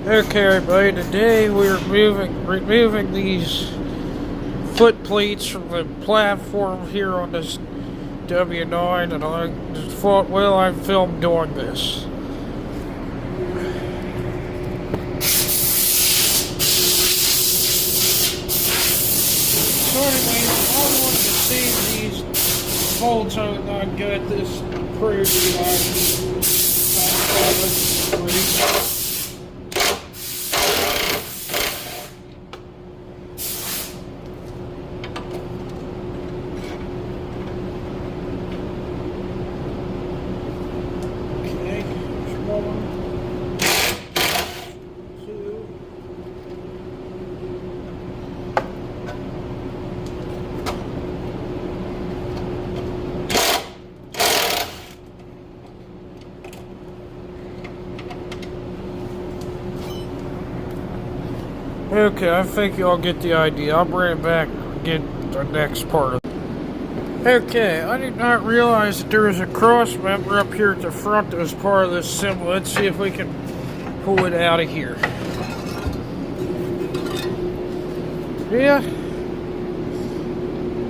Okay, everybody, today we're removing these foot plates from the platform here on this W9, and I just thought, well, I filmed doing this. So anyway, I wanted to see these bolts. I'm not good at this approved device. Okay, I think y'all get the idea. I'll bring it back and get the next part of it. Okay, I did not realize that there was a cross member up here at the front that was part of this symbol. Let's see if we can pull it out of here. Yeah.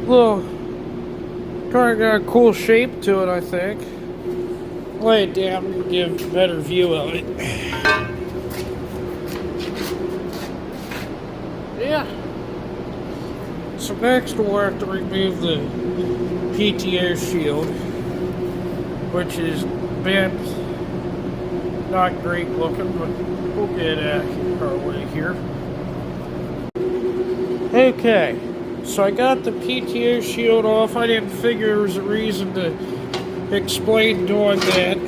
Little, kind of got a cool shape to it, I think. Lay it down and give a better view of it. Yeah. So next we'll have to remove the PTO shield, which is bent, not great looking, but we'll get our way here. Okay, so I got the PTO shield off. I didn't figure there was a reason to explain doing that.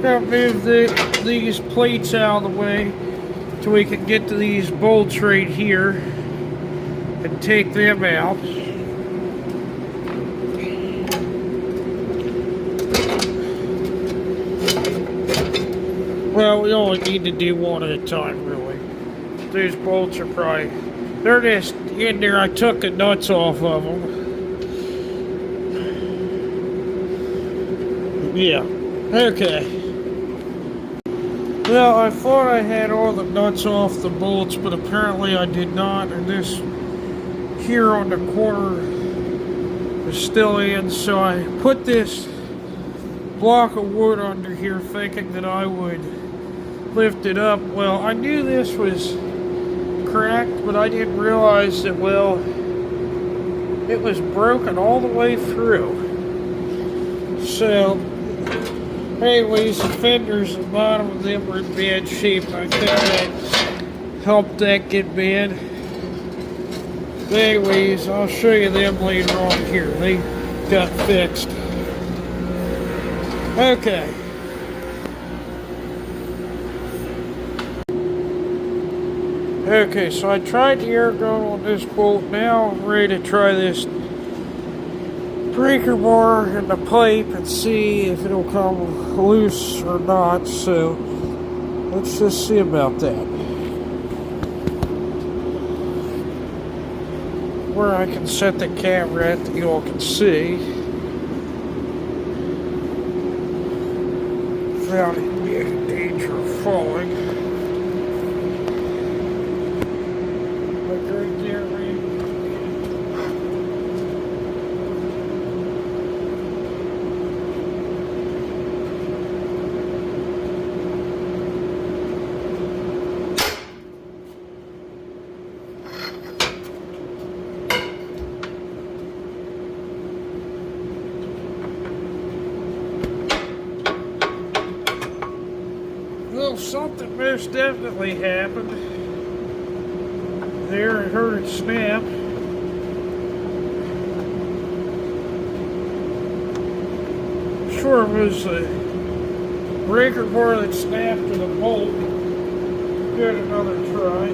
Now move these plates out of the way so we can get to these bolts right here and take them out. Well, we only need to do one at a time, really. These bolts are probably, they're just in there. I took the nuts off of them. Yeah, okay. Well, I thought I had all the nuts off the bolts, but apparently I did not, and this here on the corner is still in, so I put this block of wood under here thinking that I would lift it up. Well, I knew this was cracked, but I didn't realize that, well, it was broken all the way through. So anyways, the fenders, the bottom of them were in bad shape. I think that helped that get bad. But anyways, I'll show you them later on here. They got fixed. Okay. Okay, so I tried the air gun on this bolt. Now I'm ready to try this breaker bar in the pipe and see if it'll come loose or not. So let's just see about that. Where I can set the camera at that you all can see without any danger of falling. Like right there, well, something most definitely happened. There, I heard it snap. Sure it was a breaker bar that snapped to the bolt. Give it another try.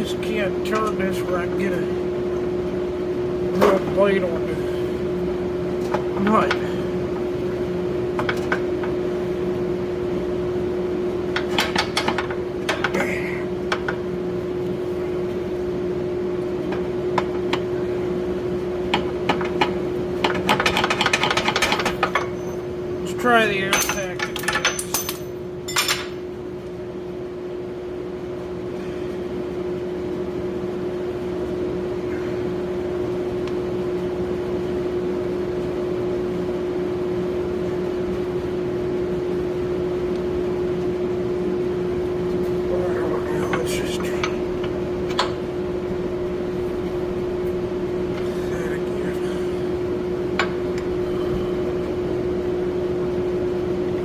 just can't turn this where I can get a real blade on the nut. Let's try the impact again.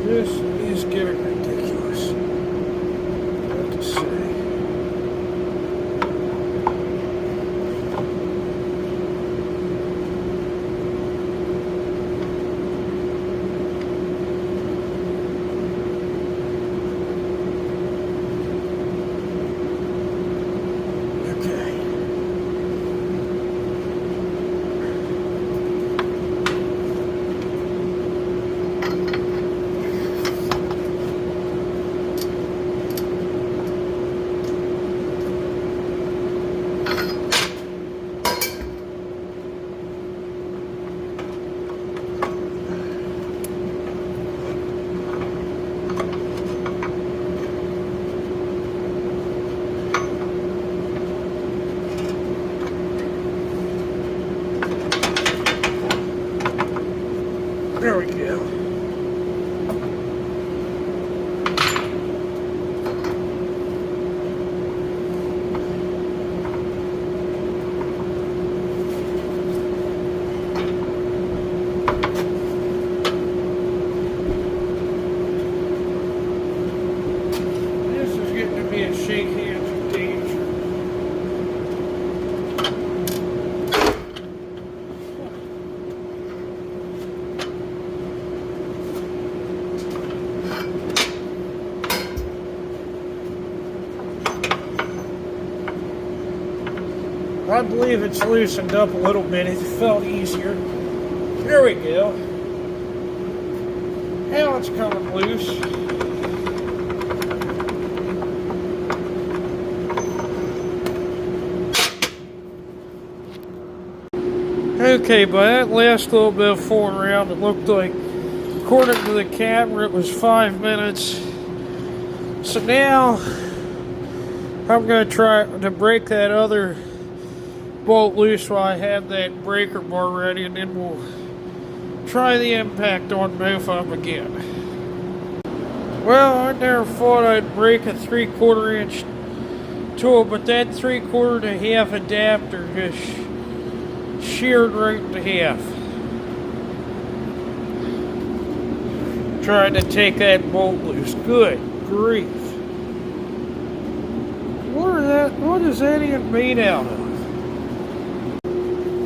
This is getting ridiculous. What to say? Okay. There we go. This is getting to be a shake hands with danger. I believe it's loosened up a little bit. It felt easier. There we go. Now it's coming loose. Okay, by that last little bit of fooling around, it looked like, according to the camera, it was 5 minutes. So now, I'm going to try to break that other bolt loose while I have that breaker bar ready, and then we'll try the impact on both of them again. Well, I never thought I'd break a 3/4 inch tool, but that 3/4 to half adapter just sheared right to half. Trying to take that bolt loose. Good grief. What is that even made out of?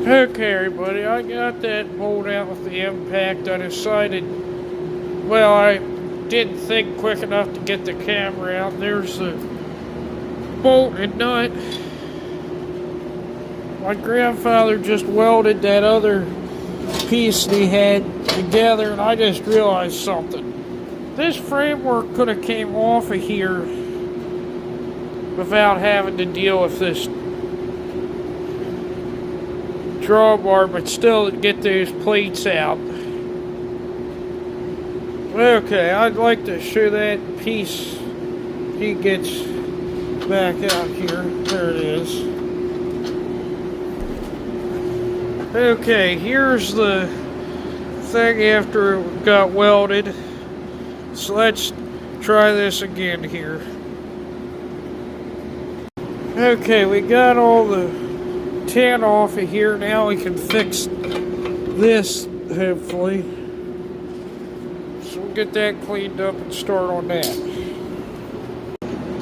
Okay, everybody, I got that bolt out with the impact. I decided, well, I didn't think quick enough to get the camera out. There's the bolt and nut. My grandfather just welded that other piece that he had together, and I just realized something. This framework could have came off of here without having to deal with this drawbar, but still get those plates out. Okay, I'd like to show that piece. He gets back out here. There it is. Okay, here's the thing after it got welded. So let's try this again here. Okay, we got all the tin off of here. Now we can fix this, hopefully. So we'll get that cleaned up and start on that.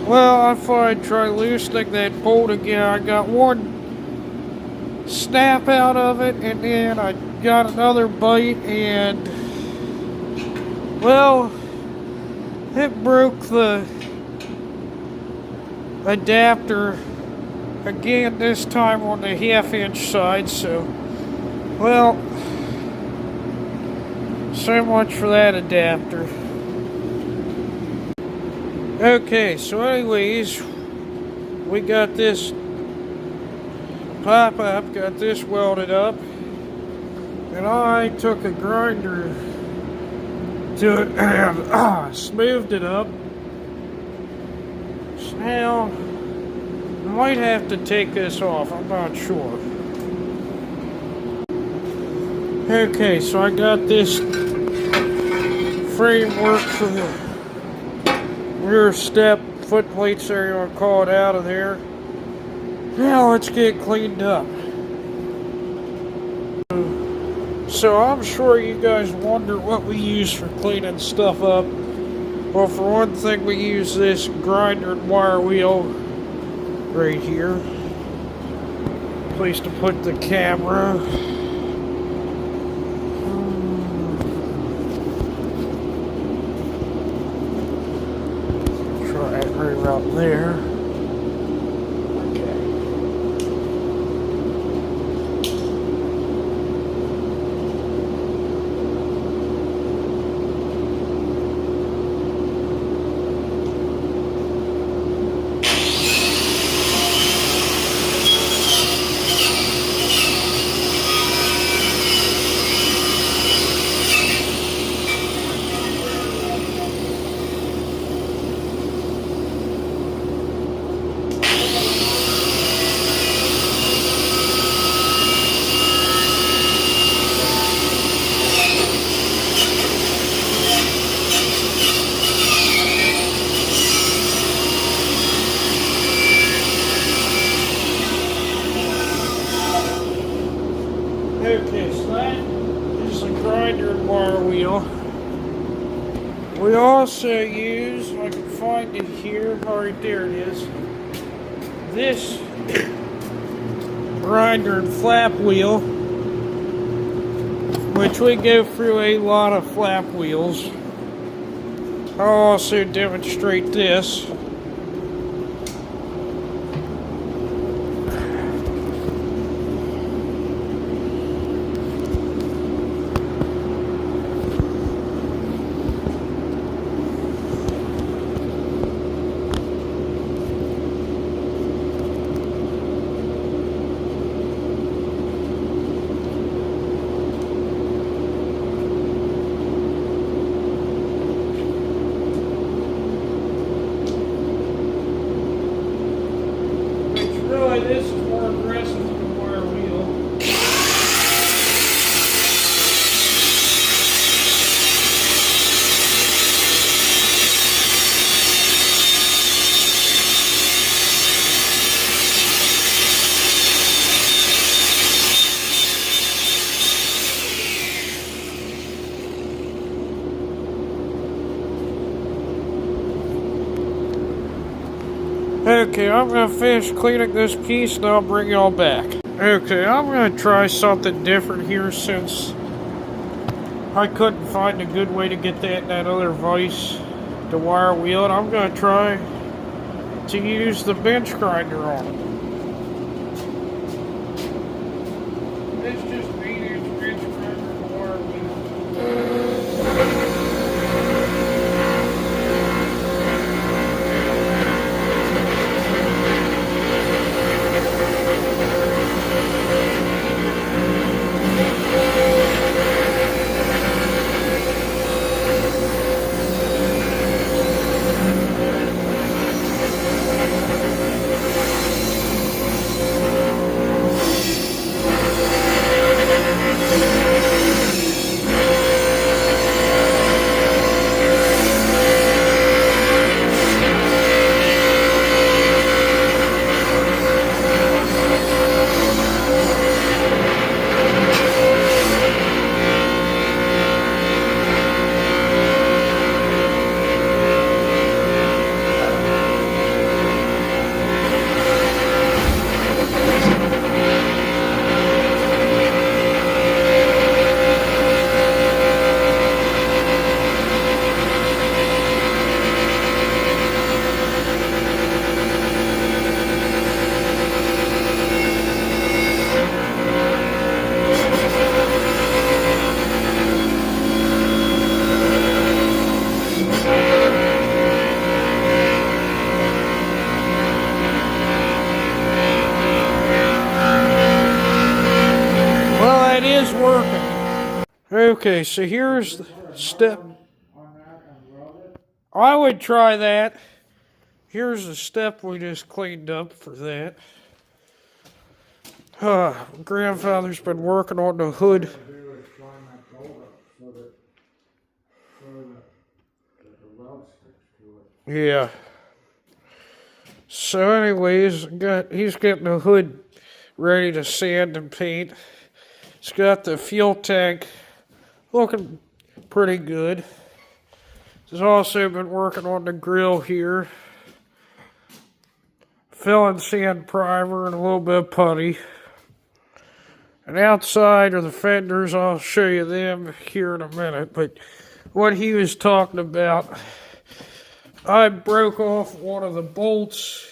Well, I thought I'd try loosening that bolt again. I got one snap out of it, and then I got another bite, and well, it broke the adapter Again, this time on the half-inch side, so, well, so much for that adapter. Okay, so anyways, we got this pop-up, got this welded up, and I took a grinder to it and smoothed it up. So now, I might have to take this off, I'm not sure. Okay, so I got this framework for the rear step foot plates there, you want to call it, out of there. Now let's get cleaned up. So I'm sure you guys wonder what we use for cleaning stuff up. Well, for one thing, we use this grinder and wire wheel right here. Place to put the camera. Try it right about there. Okay, so that is the grinder and wire wheel. We also use, if I can find it here, oh, right there it is, this grinder and flap wheel, which we go through a lot of flap wheels. I'll also demonstrate this. Really, this is more aggressive than the wire wheel. Okay, I'm gonna finish cleaning this piece and I'll bring y'all back. Okay, I'm gonna try something different here since I couldn't find a good way to get that in that other vise, the wire wheel, and I'm gonna try to use the bench grinder on it. It's just me and the bench grinder and the wire wheel. Okay, so here's the step. I would try that. Here's the step we just cleaned up for that. Grandfather's been working on the hood. Yeah. So anyways, he's getting the hood ready to sand and paint. He's got the fuel tank looking pretty good. He's also been working on the grill here. Filling sand primer and a little bit of putty. And outside are the fenders. I'll show you them here in a minute. But what he was talking about, I broke off one of the bolts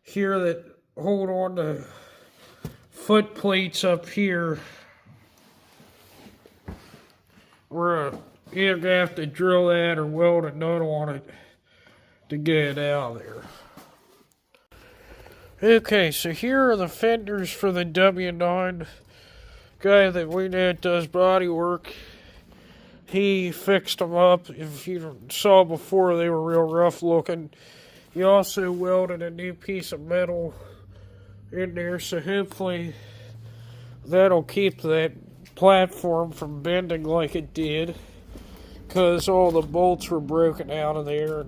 here that hold on the foot plates up here. You're going to have to drill that or weld a nut on it to get it out of there. Okay, so here are the fenders for the W9. Guy that we know does body work. He fixed them up. If you saw before, they were real rough looking. He also welded a new piece of metal in there, so hopefully that'll keep that platform from bending like it did, because all the bolts were broken out of there.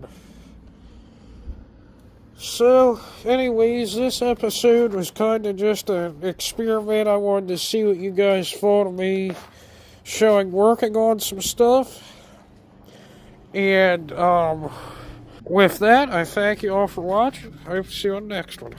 So, anyways, this episode was kind of just an experiment. I wanted to see what you guys thought of me working on some stuff. And with that, I thank you all for watching. I hope to see you on the next one.